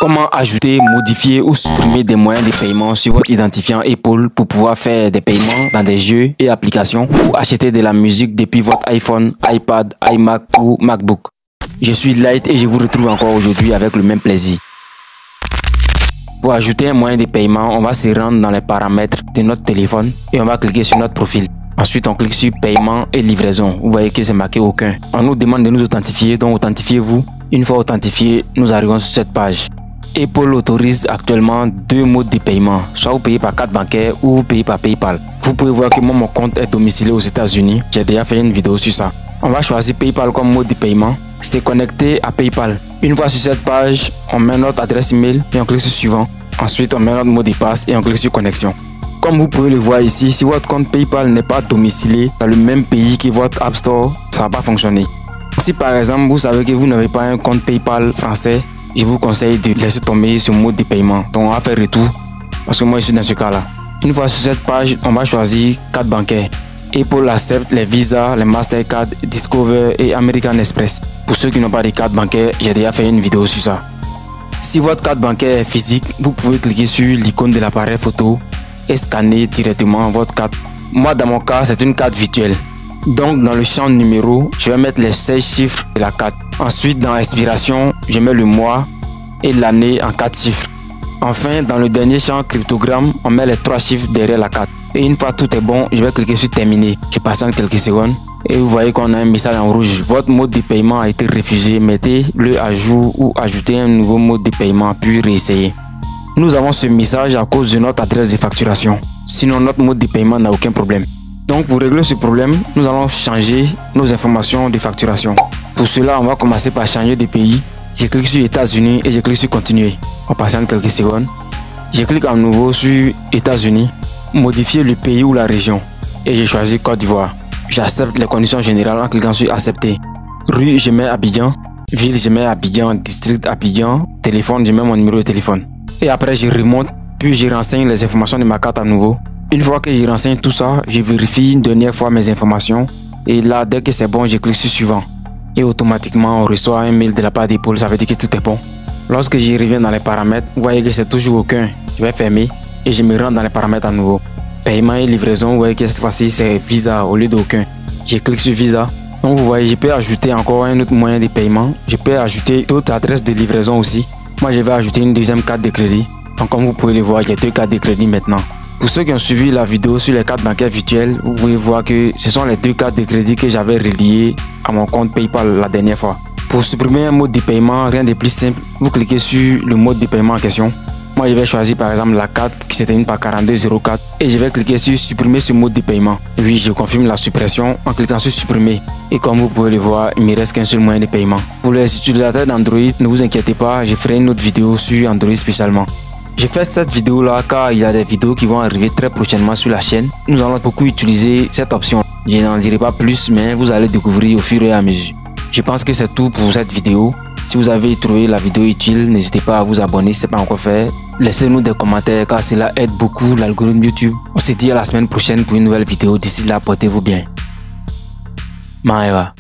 Comment ajouter, modifier ou supprimer des moyens de paiement sur votre identifiant Apple pour pouvoir faire des paiements dans des jeux et applications ou acheter de la musique depuis votre iPhone, iPad, iMac ou MacBook. Je suis Light et je vous retrouve encore aujourd'hui avec le même plaisir. Pour ajouter un moyen de paiement, on va se rendre dans les paramètres de notre téléphone et on va cliquer sur notre profil. Ensuite, on clique sur paiement et livraison. Vous voyez que c'est marqué aucun. On nous demande de nous authentifier, donc authentifiez-vous. Une fois authentifié, nous arrivons sur cette page. Apple autorise actuellement 2 modes de paiement. Soit vous payez par carte bancaire ou vous payez par PayPal. Vous pouvez voir que moi, mon compte est domicilié aux États-Unis. J'ai déjà fait une vidéo sur ça. On va choisir PayPal comme mode de paiement. C'est connecté à PayPal. Une fois sur cette page, on met notre adresse email et on clique sur suivant. Ensuite, on met notre mot de passe et on clique sur connexion. Comme vous pouvez le voir ici, si votre compte PayPal n'est pas domicilié dans le même pays que votre App Store, ça ne va pas fonctionner. Si par exemple, vous savez que vous n'avez pas un compte PayPal français, je vous conseille de laisser tomber ce mode de paiement. Donc, on va faire retour parce que moi, je suis dans ce cas-là. Une fois sur cette page, on va choisir carte bancaire. Apple accepte les Visa, les Mastercard, Discover et American Express. Pour ceux qui n'ont pas de carte bancaire, j'ai déjà fait une vidéo sur ça. Si votre carte bancaire est physique, vous pouvez cliquer sur l'icône de l'appareil photo et scanner directement votre carte. Moi, dans mon cas, c'est une carte virtuelle. Donc, dans le champ numéro, je vais mettre les 16 chiffres de la carte. Ensuite, dans expiration, je mets le mois et l'année en 4 chiffres. Enfin, dans le dernier champ cryptogramme, on met les 3 chiffres derrière la carte. Et une fois tout est bon, je vais cliquer sur terminer. Je patiente quelques secondes. Et vous voyez qu'on a un message en rouge. Votre mode de paiement a été refusé. Mettez-le à jour ou ajoutez un nouveau mode de paiement puis réessayez. Nous avons ce message à cause de notre adresse de facturation. Sinon, notre mode de paiement n'a aucun problème. Donc, pour régler ce problème, nous allons changer nos informations de facturation. Pour cela, on va commencer par changer de pays. Je clique sur États-Unis et je clique sur continuer. On patiente quelques secondes. Je clique à nouveau sur États-Unis, modifier le pays ou la région et je choisis Côte d'Ivoire. J'accepte les conditions générales en cliquant sur accepter. Rue, je mets Abidjan. Ville, je mets Abidjan. District, Abidjan. Téléphone, je mets mon numéro de téléphone. Et après, je remonte, puis je renseigne les informations de ma carte à nouveau. Une fois que je renseigne tout ça, je vérifie une dernière fois mes informations. Et là, dès que c'est bon, je clique sur suivant. Et automatiquement, on reçoit un mail de la part d'Apple, ça veut dire que tout est bon. Lorsque j'y reviens dans les paramètres, vous voyez que c'est toujours aucun. Je vais fermer et je me rends dans les paramètres à nouveau. Paiement et livraison, vous voyez que cette fois-ci c'est Visa au lieu d'aucun. Je clique sur Visa. Donc vous voyez, je peux ajouter encore un autre moyen de paiement. Je peux ajouter d'autres adresses de livraison aussi. Moi, je vais ajouter une deuxième carte de crédit. Donc comme vous pouvez le voir, j'ai 2 cartes de crédit maintenant. Pour ceux qui ont suivi la vidéo sur les cartes bancaires virtuelles, vous pouvez voir que ce sont les 2 cartes de crédit que j'avais reliées à mon compte PayPal la dernière fois. Pour supprimer un mode de paiement, rien de plus simple, vous cliquez sur le mode de paiement en question. Moi, je vais choisir par exemple la carte qui se termine par 4204 et je vais cliquer sur supprimer ce mode de paiement. Oui, je confirme la suppression en cliquant sur supprimer. Et comme vous pouvez le voir, il ne me reste qu'un seul moyen de paiement. Pour les utilisateurs d'Android, ne vous inquiétez pas, je ferai une autre vidéo sur Android spécialement. J'ai fait cette vidéo là car il y a des vidéos qui vont arriver très prochainement sur la chaîne. Nous allons beaucoup utiliser cette option. Je n'en dirai pas plus, mais vous allez découvrir au fur et à mesure. Je pense que c'est tout pour cette vidéo. Si vous avez trouvé la vidéo utile, n'hésitez pas à vous abonner si ce n'est pas encore fait. Laissez-nous des commentaires car cela aide beaucoup l'algorithme YouTube. On se dit à la semaine prochaine pour une nouvelle vidéo. D'ici là, portez-vous bien. Maëva.